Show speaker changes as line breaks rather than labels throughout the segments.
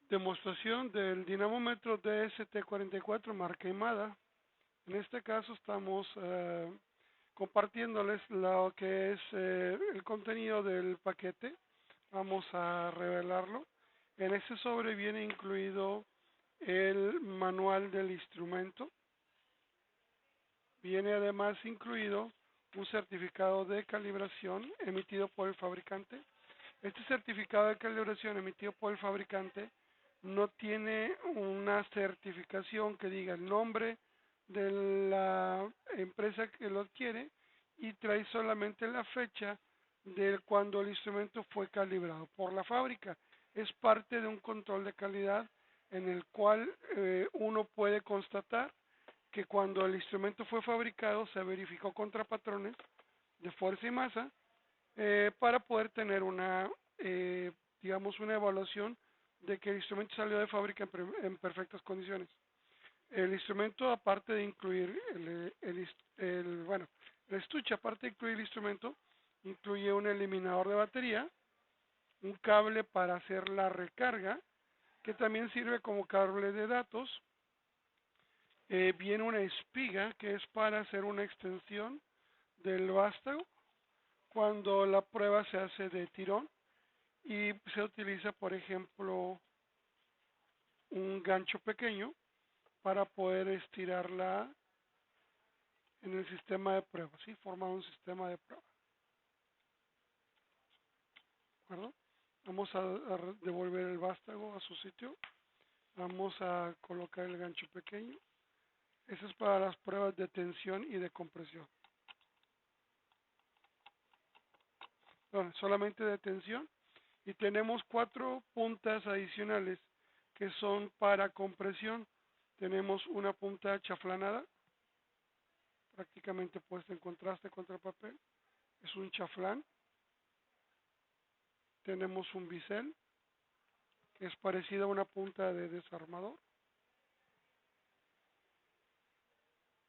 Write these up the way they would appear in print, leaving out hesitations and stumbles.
Demostración del dinamómetro DST44 marca IMADA. En este caso estamos compartiéndoles lo que es el contenido del paquete. Vamos a revelarlo. En este sobre viene incluido el manual del instrumento. Viene además incluido un certificado de calibración emitido por el fabricante. Este certificado de calibración emitido por el fabricante no tiene una certificación que diga el nombre de la empresa que lo adquiere y trae solamente la fecha de cuando el instrumento fue calibrado por la fábrica. Es parte de un control de calidad en el cual uno puede constatar que cuando el instrumento fue fabricado se verificó contra patrones de fuerza y masa para poder tener una, digamos, una evaluación de que el instrumento salió de fábrica en perfectas condiciones. El instrumento, aparte de incluir el estuche, aparte de incluir el instrumento, incluye un eliminador de batería, un cable para hacer la recarga, que también sirve como cable de datos. Viene una espiga que es para hacer una extensión del vástago cuando la prueba se hace de tirón y se utiliza, por ejemplo, un gancho pequeño para poder estirarla en el sistema de prueba, ¿sí? Formar un sistema de prueba, ¿de acuerdo? Vamos a devolver el vástago a su sitio. Vamos a colocar el gancho pequeño. Eso es para las pruebas de tensión y de compresión. Bueno, solamente de tensión. Y tenemos 4 puntas adicionales que son para compresión. Tenemos una punta chaflanada, prácticamente puesta en contraste contra el papel. Es un chaflán. Tenemos un bisel, que es parecido a una punta de desarmador.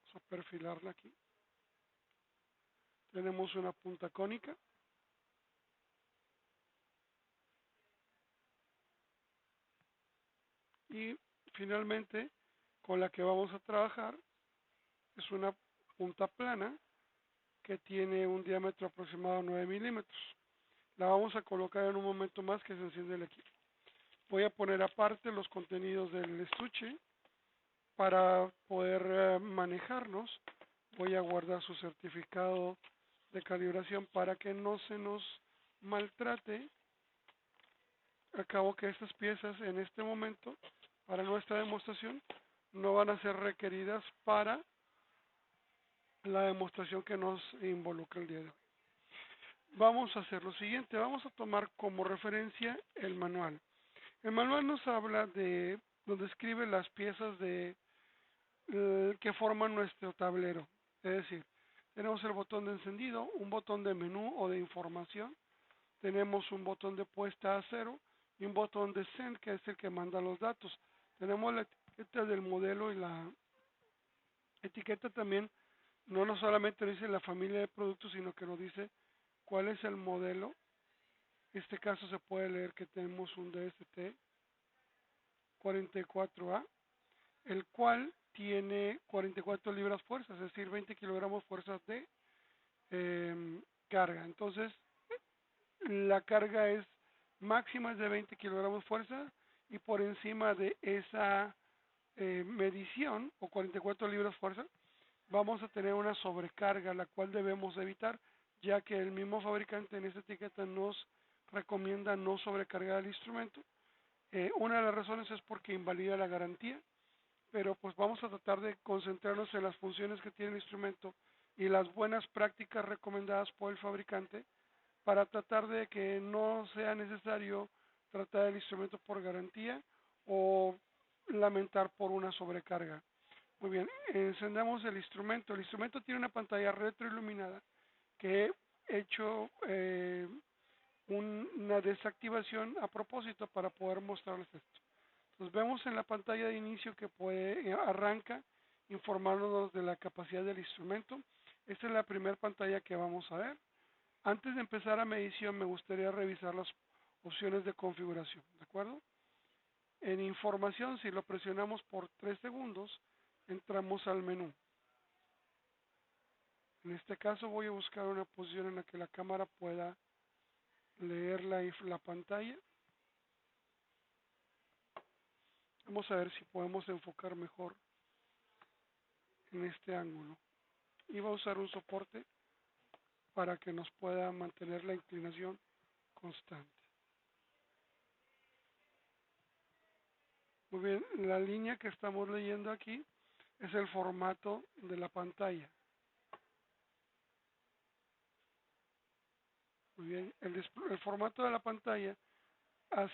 Vamos a perfilarla aquí. Tenemos una punta cónica. Y finalmente, con la que vamos a trabajar, es una punta plana que tiene un diámetro aproximado de 9 milímetros. La vamos a colocar en un momento más que se enciende el equipo. Voy a poner aparte los contenidos del estuche para poder manejarlos. Voy a guardar su certificado de calibración para que no se nos maltrate. Acabo que estas piezas en este momento, para nuestra demostración, no van a ser requeridas para la demostración que nos involucra el día de hoy. Vamos a hacer lo siguiente, vamos a tomar como referencia el manual. El manual nos habla de, nos describe las piezas de que forman nuestro tablero. Es decir, tenemos el botón de encendido, un botón de menú o de información, tenemos un botón de puesta a cero y un botón de send, que es el que manda los datos. Tenemos la etiqueta del modelo y la etiqueta también no solamente dice la familia de productos, sino que nos dice cuál es el modelo. En este caso se puede leer que tenemos un DST 44A, el cual tiene 44 libras fuerza, es decir, 20 kilogramos fuerzas de carga. Entonces, la carga es máxima es de 20 kilogramos fuerza y por encima de esa medición o 44 libras fuerza, vamos a tener una sobrecarga, la cual debemos evitar, ya que el mismo fabricante en esta etiqueta nos recomienda no sobrecargar el instrumento. Una de las razones es porque invalida la garantía, pero pues vamos a tratar de concentrarnos en las funciones que tiene el instrumento y las buenas prácticas recomendadas por el fabricante para tratar de que no sea necesario tratar el instrumento por garantía o lamentar por una sobrecarga. Muy bien, encendamos el instrumento. El instrumento tiene una pantalla retroiluminada que he hecho una desactivación a propósito para poder mostrarles esto. Entonces vemos en la pantalla de inicio que arranca informándonos de la capacidad del instrumento. Esta es la primera pantalla que vamos a ver. Antes de empezar a medición me gustaría revisar las opciones de configuración, ¿de acuerdo? En información, si lo presionamos por 3 segundos, entramos al menú. En este caso voy a buscar una posición en la que la cámara pueda leer la pantalla. Vamos a ver si podemos enfocar mejor en este ángulo. Y voy a usar un soporte para que nos pueda mantener la inclinación constante. Muy bien, la línea que estamos leyendo aquí es el formato de la pantalla. Muy bien, el formato de la pantalla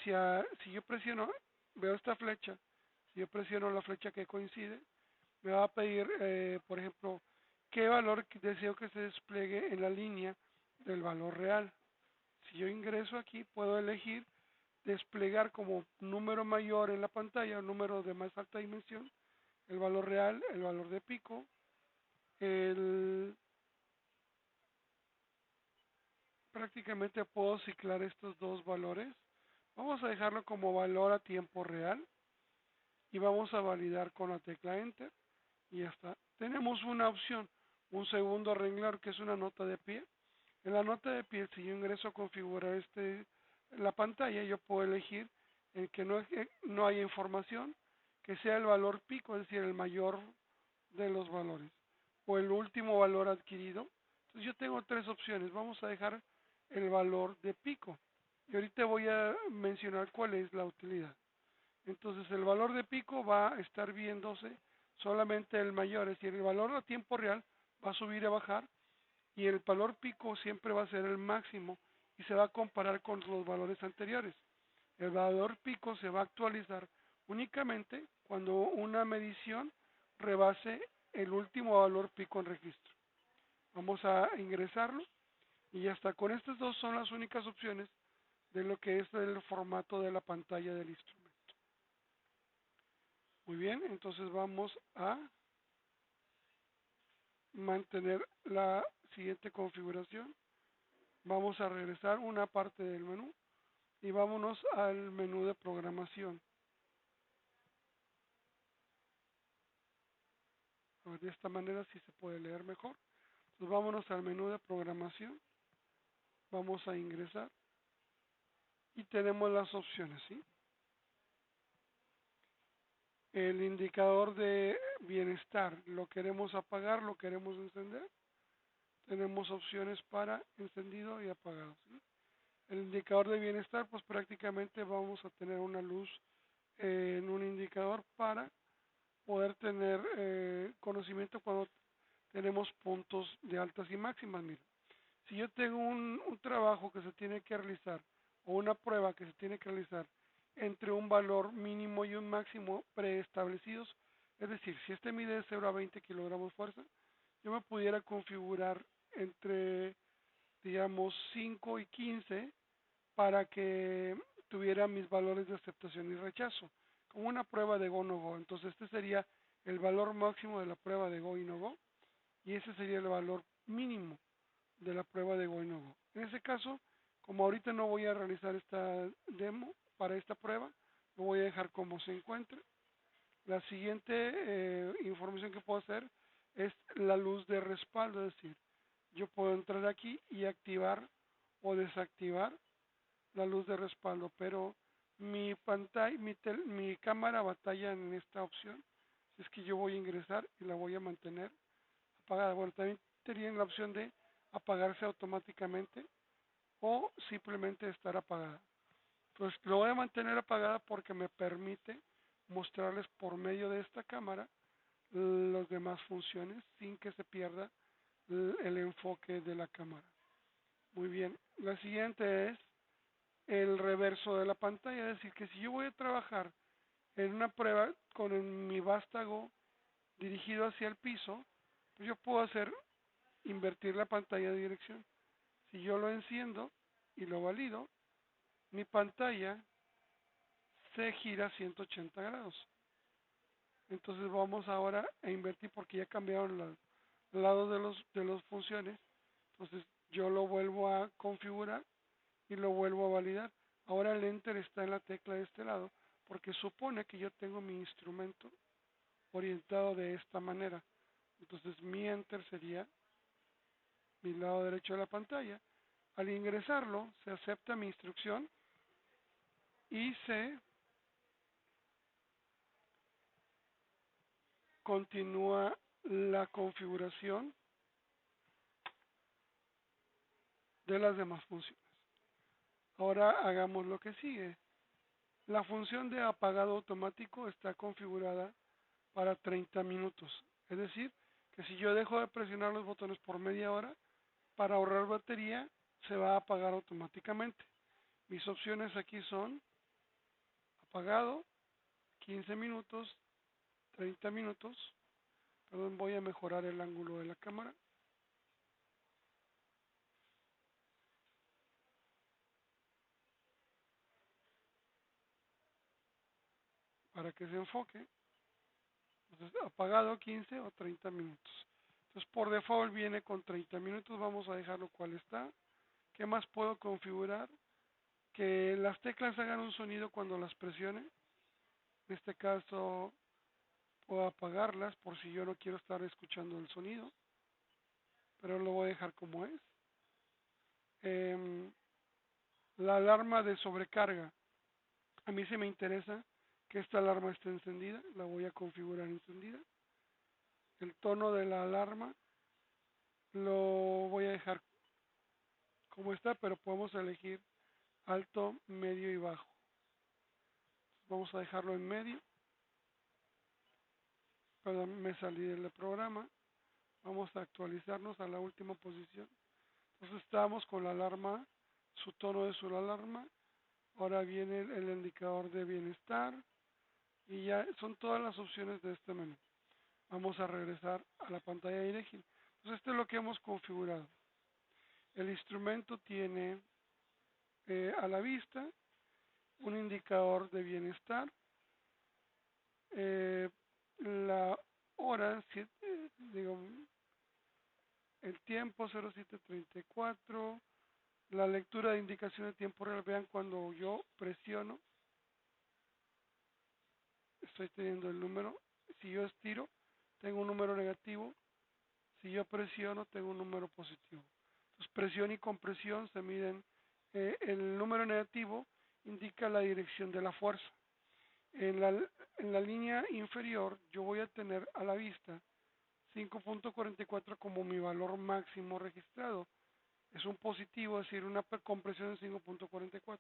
si yo presiono, veo esta flecha, si yo presiono la flecha que coincide, me va a pedir, por ejemplo, qué valor deseo que se despliegue en la línea del valor real. Si yo ingreso aquí, puedo elegir desplegar como número mayor en la pantalla, un número de más alta dimensión, el valor real, el valor de pico, prácticamente puedo ciclar estos dos valores. Vamos a dejarlo como valor a tiempo real y vamos a validar con la tecla Enter y ya está. Tenemos una opción, un segundo renglón que es una nota de pie. En la nota de pie, si yo ingreso a configurar la pantalla, yo puedo elegir en que no haya información, que sea el valor pico, es decir, el mayor de los valores, o el último valor adquirido. Entonces yo tengo tres opciones. Vamos a dejar el valor de pico. Y ahorita voy a mencionar cuál es la utilidad. Entonces el valor de pico va a estar viéndose solamente el mayor, es decir, el valor a tiempo real va a subir y a bajar y el valor pico siempre va a ser el máximo y se va a comparar con los valores anteriores. El valor pico se va a actualizar únicamente cuando una medición rebase el último valor pico en registro. Vamos a ingresarlo y hasta con estas dos son las únicas opciones de lo que es el formato de la pantalla del instrumento. Muy bien, entonces vamos a mantener la siguiente configuración. Vamos a regresar una parte del menú y vámonos al menú de programación. De esta manera sí se puede leer mejor. Entonces vámonos al menú de programación, vamos a ingresar y tenemos las opciones, ¿sí? El indicador de bienestar, lo queremos apagar, lo queremos encender. Tenemos opciones para encendido y apagado, ¿sí? El indicador de bienestar, pues prácticamente vamos a tener una luz en un indicador para poder tener conocimiento cuando tenemos puntos de altas y máximas. Mira, si yo tengo un trabajo que se tiene que realizar o una prueba que se tiene que realizar entre un valor mínimo y un máximo preestablecidos, es decir, si este mide de 0 a 20 kilogramos fuerza, yo me pudiera configurar entre, digamos, 5 y 15 para que tuviera mis valores de aceptación y rechazo, como una prueba de go no go. Entonces este sería el valor máximo de la prueba de go y no go, y ese sería el valor mínimo de la prueba de go y no go. En ese caso, como ahorita no voy a realizar esta demo para esta prueba, lo voy a dejar como se encuentra. La siguiente información que puedo hacer es la luz de respaldo, es decir, yo puedo entrar aquí y activar o desactivar la luz de respaldo, pero mi pantalla, mi cámara batalla en esta opción. Es que yo voy a ingresar y la voy a mantener apagada. Bueno, también tenían la opción de apagarse automáticamente o simplemente estar apagada. Pues lo voy a mantener apagada porque me permite mostrarles por medio de esta cámara las demás funciones sin que se pierda el enfoque de la cámara. Muy bien, la siguiente es el reverso de la pantalla, es decir, que si yo voy a trabajar en una prueba con mi vástago dirigido hacia el piso, pues yo puedo invertir la pantalla de dirección. Si yo lo enciendo y lo valido, mi pantalla se gira 180 grados. Entonces vamos ahora a invertir porque ya cambiaron los lados de las funciones. Entonces yo lo vuelvo a configurar y lo vuelvo a validar. Ahora el Enter está en la tecla de este lado porque supone que yo tengo mi instrumento orientado de esta manera. Entonces mi enter sería mi lado derecho de la pantalla. Al ingresarlo, se acepta mi instrucción y se continúa la configuración de las demás funciones. Ahora hagamos lo que sigue. La función de apagado automático está configurada para 30 minutos. Es decir, que si yo dejo de presionar los botones por media hora, para ahorrar batería, se va a apagar automáticamente. Mis opciones aquí son apagado, 15 minutos, 30 minutos. Perdón, voy a mejorar el ángulo de la cámara para que se enfoque. Entonces, apagado 15 o 30 minutos. Entonces, por default viene con 30 minutos. Vamos a dejarlo cual está. ¿Qué más puedo configurar? Que las teclas hagan un sonido cuando las presione. En este caso, puedo apagarlas por si yo no quiero estar escuchando el sonido, pero lo voy a dejar como es. La alarma de sobrecarga. A mí sí me interesa que esta alarma esté encendida. La voy a configurar encendida. El tono de la alarma lo voy a dejar como está, pero podemos elegir alto, medio y bajo. Vamos a dejarlo en medio. Perdón, me salí del programa. Vamos a actualizarnos a la última posición. Entonces estamos con la alarma, su tono de su alarma. Ahora viene el indicador de bienestar y ya son todas las opciones de este menú. Vamos a regresar a la pantalla de Iregil. Entonces esto es lo que hemos configurado. El instrumento tiene a la vista un indicador de bienestar, la hora, digo, el tiempo 07:34, la lectura de indicación de tiempo real. Vean cuando yo presiono, estoy teniendo el número. Si yo estiro, tengo un número negativo. Si yo presiono, tengo un número positivo. Entonces, presión y compresión se miden. El número negativo indica la dirección de la fuerza. En la línea inferior, yo voy a tener a la vista 5.44 como mi valor máximo registrado. Es un positivo, es decir, una compresión de 5.44.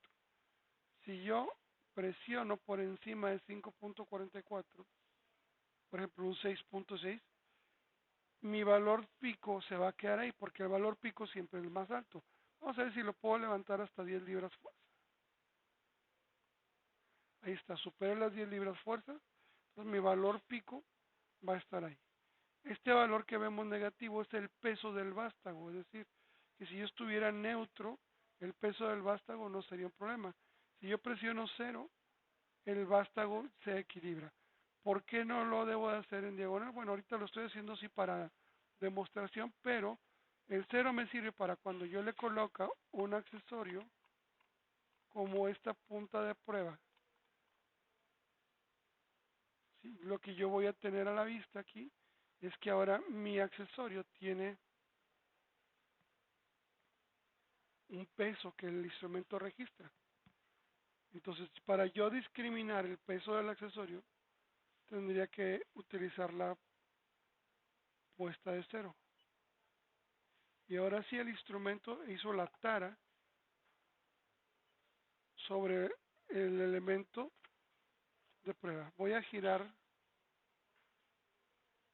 Si yo presiono por encima de 5.44, por ejemplo un 6.6, mi valor pico se va a quedar ahí porque el valor pico siempre es el más alto. Vamos a ver si lo puedo levantar hasta 10 libras fuerza. Ahí está, superé las 10 libras fuerza, entonces mi valor pico va a estar ahí. Este valor que vemos negativo es el peso del vástago, es decir, que si yo estuviera neutro, el peso del vástago no sería un problema. Si yo presiono 0, el vástago se equilibra. ¿Por qué no lo debo de hacer en diagonal? Bueno, ahorita lo estoy haciendo así para demostración, pero el 0 me sirve para cuando yo le coloco un accesorio como esta punta de prueba. ¿Sí? Lo que yo voy a tener a la vista aquí es que ahora mi accesorio tiene un peso que el instrumento registra. Entonces, para yo discriminar el peso del accesorio, tendría que utilizar la puesta de 0. Y ahora sí el instrumento hizo la tara sobre el elemento de prueba. Voy a girar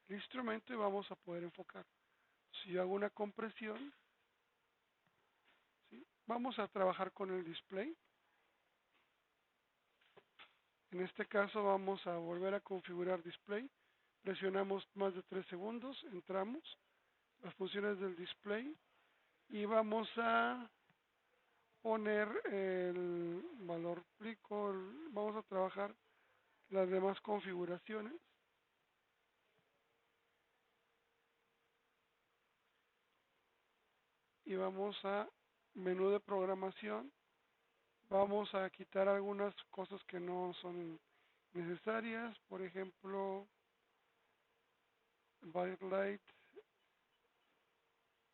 el instrumento y vamos a poder enfocar. Si yo hago una compresión, ¿sí? Vamos a trabajar con el display. En este caso vamos a volver a configurar display. Presionamos más de 3 segundos, entramos, las funciones del display y vamos a poner el valor pico, vamos a trabajar las demás configuraciones. Y vamos a menú de programación, Vamos a quitar algunas cosas que no son necesarias, por ejemplo, Bytelight,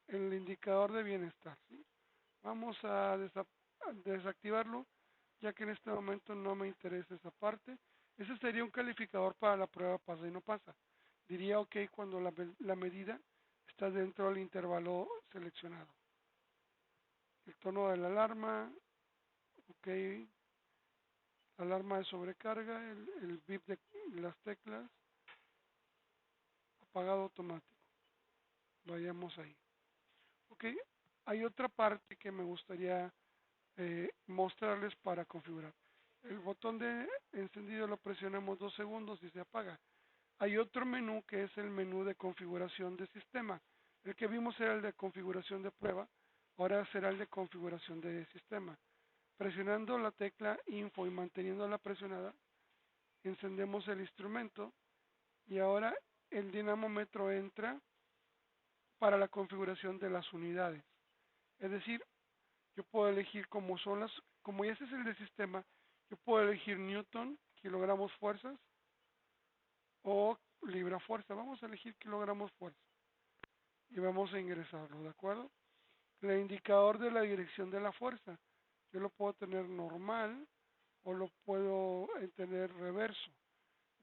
el indicador de bienestar, ¿sí? Vamos a desactivarlo, ya que en este momento no me interesa esa parte. Ese sería un calificador para la prueba pasa y no pasa. Diría OK cuando la medida está dentro del intervalo seleccionado. El tono de la alarma, OK, la alarma de sobrecarga, el bip de las teclas, apagado automático. Vayamos ahí. OK, hay otra parte que me gustaría mostrarles para configurar. El botón de encendido lo presionamos 2 segundos y se apaga. Hay otro menú que es el menú de configuración de sistema. El que vimos era el de configuración de prueba, ahora será el de configuración de sistema. Presionando la tecla Info y manteniéndola presionada, encendemos el instrumento y ahora el dinamómetro entra para la configuración de las unidades. Es decir, yo puedo elegir como ese es el de sistema, yo puedo elegir Newton, kilogramos fuerzas, o libra fuerza. Vamos a elegir kilogramos fuerza y vamos a ingresarlo, ¿de acuerdo? El indicador de la dirección de la fuerza, yo lo puedo tener normal o lo puedo tener reverso.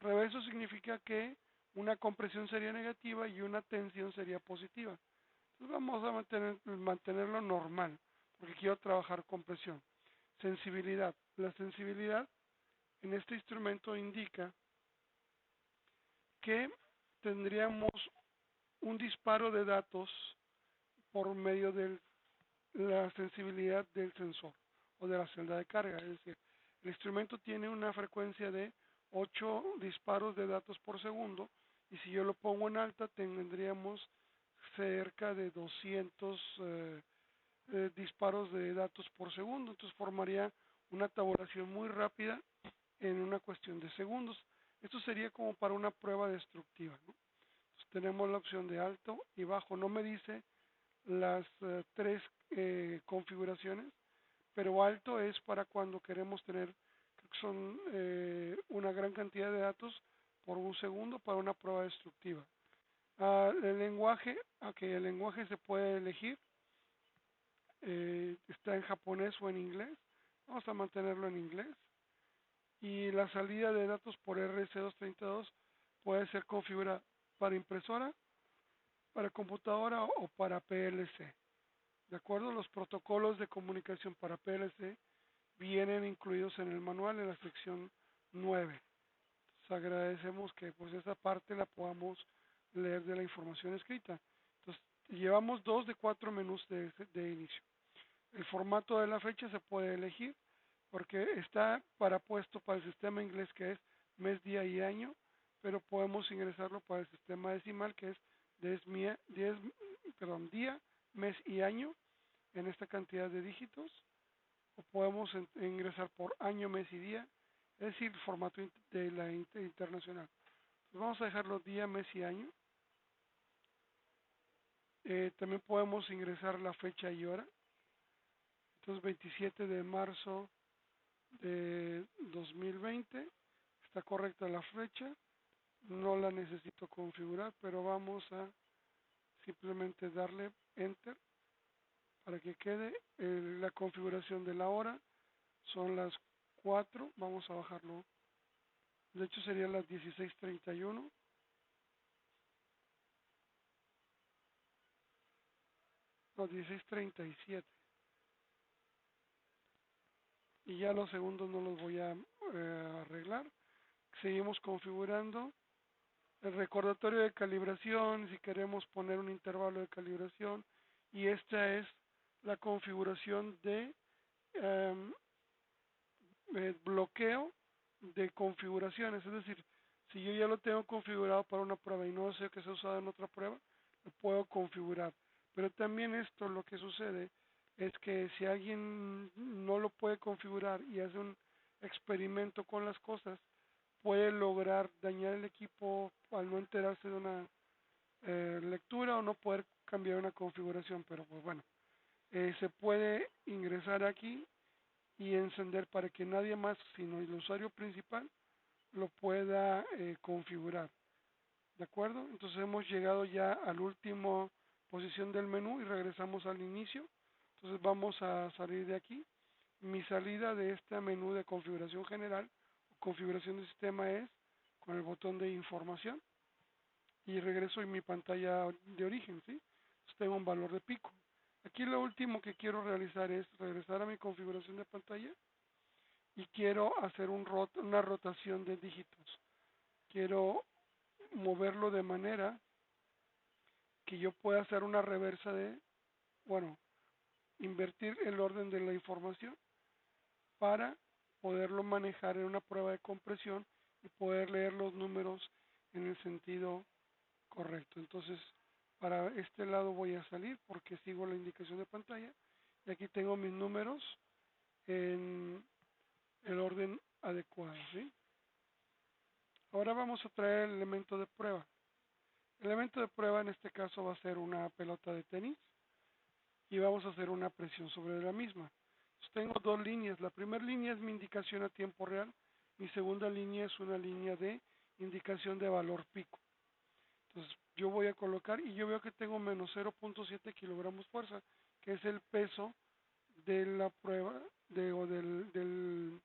Reverso significa que una compresión sería negativa y una tensión sería positiva. Entonces vamos a mantenerlo normal, porque quiero trabajar con presión. Sensibilidad. La sensibilidad en este instrumento indica que tendríamos un disparo de datos por medio de la sensibilidad del sensor o de la celda de carga. Es decir, el instrumento tiene una frecuencia de 8 disparos de datos por segundo y si yo lo pongo en alta tendríamos cerca de 200 disparos de datos por segundo. Entonces formaría una tabulación muy rápida en una cuestión de segundos. Esto sería como para una prueba destructiva, ¿no? Entonces tenemos la opción de alto y bajo. No me dice las tres configuraciones, pero alto es para cuando queremos tener, creo que son una gran cantidad de datos por un segundo para una prueba destructiva. El lenguaje, el lenguaje se puede elegir, está en japonés o en inglés. Vamos a mantenerlo en inglés. Y la salida de datos por RS232 puede ser configurada para impresora, para computadora o para PLC. De acuerdo, los protocolos de comunicación para PLC vienen incluidos en el manual en la sección 9. Entonces agradecemos que pues esa parte la podamos leer de la información escrita. Entonces llevamos 2 de 4 menús de inicio. El formato de la fecha se puede elegir porque está puesto para el sistema inglés que es mes, día y año, pero podemos ingresarlo para el sistema decimal que es día, mes y año en esta cantidad de dígitos, o podemos ingresar por año, mes y día, es decir, el formato de la internacional. Entonces vamos a dejarlo día, mes y año. También podemos ingresar la fecha y hora. Entonces 27 de marzo de 2020, está correcta la fecha, no la necesito configurar, pero vamos a simplemente darle Enter para que quede la configuración de la hora. Son las 4, vamos a bajarlo, de hecho serían las 16:31, no, 16:37, y ya los segundos no los voy a arreglar. Seguimos configurando el recordatorio de calibración, si queremos poner un intervalo de calibración, y esta es la configuración de bloqueo de configuraciones. Es decir, si yo ya lo tengo configurado para una prueba y no sé que se ha usado en otra prueba, lo puedo configurar. Pero también esto lo que sucede es que si alguien no lo puede configurar y hace un experimento con las cosas, puede lograr dañar el equipo al no enterarse de una lectura o no poder cambiar una configuración. Pero pues bueno, se puede ingresar aquí y encender para que nadie más sino el usuario principal lo pueda configurar. ¿De acuerdo? Entonces hemos llegado ya a la última posición del menú y regresamos al inicio. Entonces vamos a salir de aquí. Mi salida de este menú de configuración general o configuración del sistema es con el botón de información y regreso en mi pantalla de origen, ¿sí? Entonces tengo un valor de pico. Aquí lo último que quiero realizar es regresar a mi configuración de pantalla y quiero hacer una rotación de dígitos. Quiero moverlo de manera que yo pueda hacer una reversa de, bueno, invertir el orden de la información para poderlo manejar en una prueba de compresión y poder leer los números en el sentido correcto. Entonces, para este lado voy a salir porque sigo la indicación de pantalla y aquí tengo mis números en el orden adecuado, ¿sí? Ahora vamos a traer el elemento de prueba. El elemento de prueba en este caso va a ser una pelota de tenis y vamos a hacer una presión sobre la misma. Entonces, tengo dos líneas. La primera línea es mi indicación a tiempo real. Mi segunda línea es una línea de indicación de valor pico. Entonces yo voy a colocar y yo veo que tengo menos 0.7 kilogramos fuerza, que es el peso de la prueba del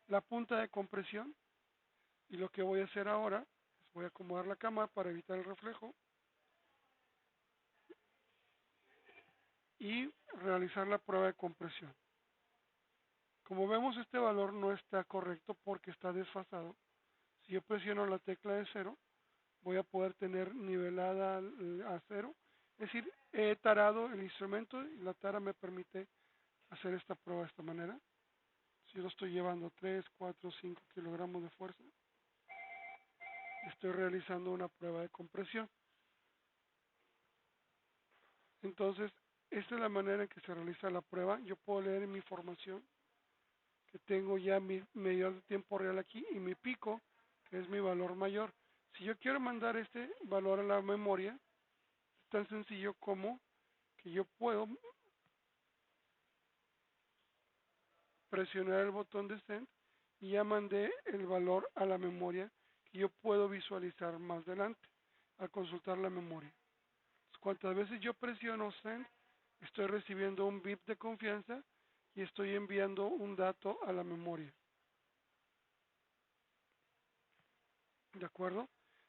la punta de compresión. Y lo que voy a hacer ahora es voy a acomodar la cama para evitar el reflejo y realizar la prueba de compresión. Como vemos, este valor no está correcto porque está desfasado. Si yo presiono la tecla de 0, voy a poder tener nivelada a 0. Es decir, he tarado el instrumento y la tara me permite hacer esta prueba de esta manera. Si yo lo estoy llevando 3, 4, 5 kilogramos de fuerza, estoy realizando una prueba de compresión. Entonces, esta es la manera en que se realiza la prueba. Yo puedo leer en mi formación que tengo ya mi medidor de tiempo real aquí y mi pico, que es mi valor mayor. Si yo quiero mandar este valor a la memoria, es tan sencillo como que yo puedo presionar el botón de Send y ya mandé el valor a la memoria que yo puedo visualizar más adelante al consultar la memoria. Cuantas veces yo presiono Send, estoy recibiendo un bip de confianza y estoy enviando un dato a la memoria. ¿De acuerdo?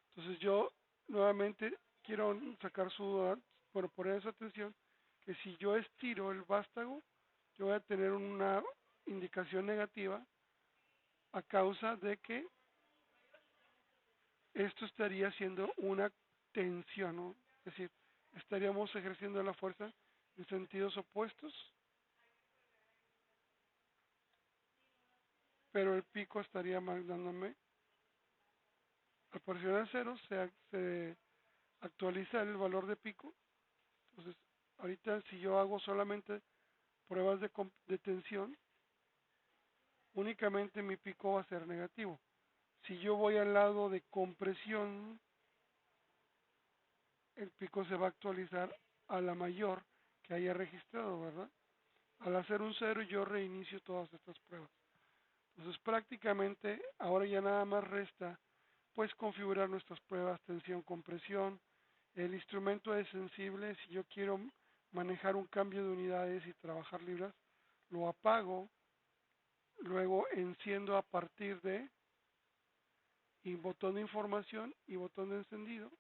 Entonces yo nuevamente quiero sacar bueno, poner esa atención, que si yo estiro el vástago, yo voy a tener una indicación negativa a causa de que esto estaría siendo una tensión, ¿no? Es decir, estaríamos ejerciendo la fuerza en sentidos opuestos, pero el pico estaría mandándome, al presionar 0 se actualiza el valor de pico. Entonces, ahorita si yo hago solamente pruebas de tensión, únicamente mi pico va a ser negativo. Si yo voy al lado de compresión, el pico se va a actualizar a la mayor que haya registrado, ¿verdad? Al hacer un 0 yo reinicio todas estas pruebas. Entonces prácticamente ahora ya nada más resta pues configurar nuestras pruebas tensión, compresión. El instrumento es sensible. Si yo quiero manejar un cambio de unidades y trabajar libras, lo apago, luego enciendo a partir de y botón de información y botón de encendido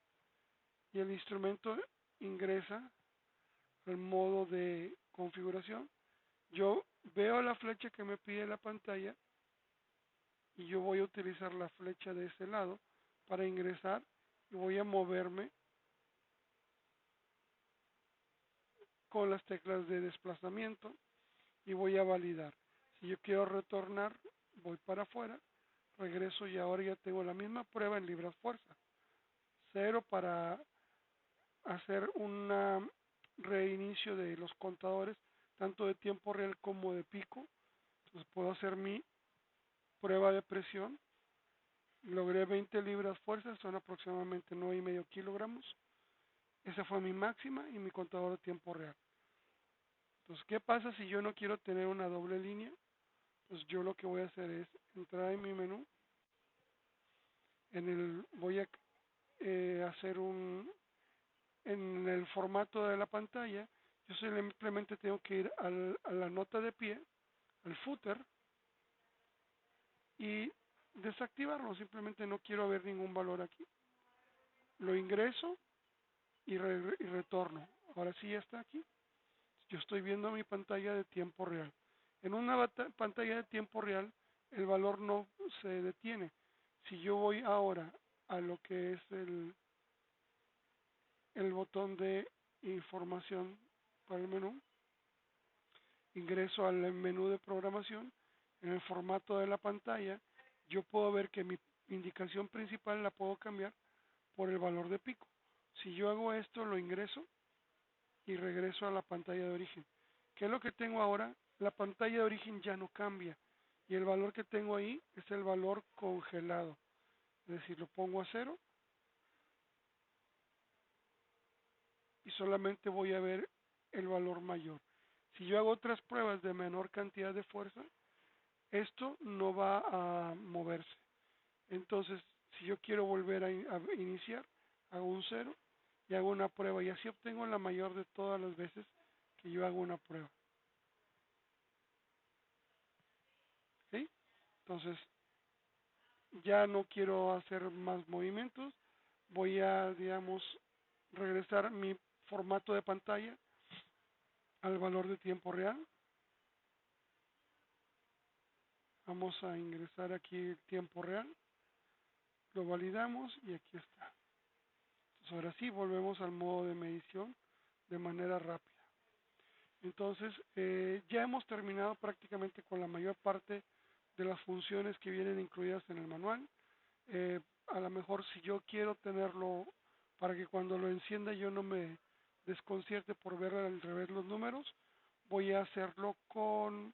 y el instrumento ingresa al modo de configuración. Yo veo la flecha que me pide la pantalla y yo voy a utilizar la flecha de ese lado para ingresar y voy a moverme con las teclas de desplazamiento y voy a validar. Si yo quiero retornar, voy para afuera, regreso y ahora ya tengo la misma prueba en libras fuerza. 0 para hacer un reinicio de los contadores, tanto de tiempo real como de pico. Entonces puedo hacer mi prueba de presión. Logré 20 libras fuerza, son aproximadamente 9,5 kilogramos. Esa fue mi máxima y mi contador de tiempo real. Entonces, ¿qué pasa si yo no quiero tener una doble línea? Entonces yo lo que voy a hacer es entrar en mi menú, voy a hacer en el formato de la pantalla, yo simplemente tengo que ir a la nota de pie, al footer, y desactivarlo, simplemente no quiero ver ningún valor aquí. Lo ingreso y retorno. Ahora sí ya está aquí. Yo estoy viendo mi pantalla de tiempo real. En una pantalla de tiempo real, el valor no se detiene. Si yo voy ahora a lo que es el botón de información para el menú, ingreso al menú de programación, en el formato de la pantalla, yo puedo ver que mi indicación principal la puedo cambiar por el valor de pico. Si yo hago esto, lo ingreso y regreso a la pantalla de origen. ¿Qué es lo que tengo ahora? La pantalla de origen ya no cambia y el valor que tengo ahí es el valor congelado. Es decir, lo pongo a 0 y solamente voy a ver el valor mayor. Si yo hago otras pruebas de menor cantidad de fuerza, esto no va a moverse. Entonces, si yo quiero volver a iniciar, hago un 0 y hago una prueba y así obtengo la mayor de todas las veces que yo hago una prueba. ¿Sí? Entonces, ya no quiero hacer más movimientos, voy a, digamos, regresar mi formato de pantalla al valor de tiempo real. Vamos a ingresar aquí el tiempo real, lo validamos y aquí está. Entonces ahora sí volvemos al modo de medición de manera rápida. Entonces ya hemos terminado prácticamente con la mayor parte de las funciones que vienen incluidas en el manual. A lo mejor si yo quiero tenerlo para que cuando lo encienda yo no me desconcierte por ver al revés los números, voy a hacerlo con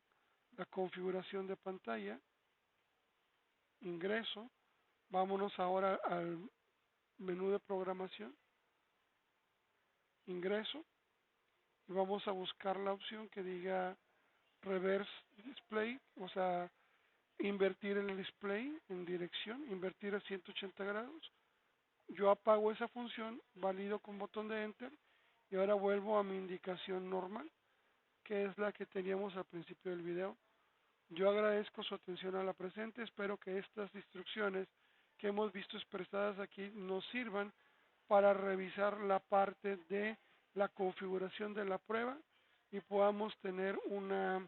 la configuración de pantalla, ingreso, vámonos ahora al menú de programación, ingreso y vamos a buscar la opción que diga reverse display, o sea, invertir el display en dirección, invertir a 180 grados. Yo apago esa función, valido con botón de enter y ahora vuelvo a mi indicación normal, que es la que teníamos al principio del video. Yo agradezco su atención a la presente, espero que estas instrucciones que hemos visto expresadas aquí nos sirvan para revisar la parte de la configuración de la prueba y podamos tener una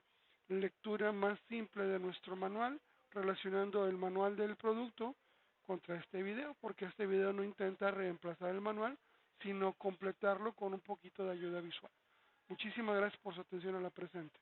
lectura más simple de nuestro manual, relacionando el manual del producto contra este video, porque este video no intenta reemplazar el manual, sino completarlo con un poquito de ayuda visual. Muchísimas gracias por su atención a la presente.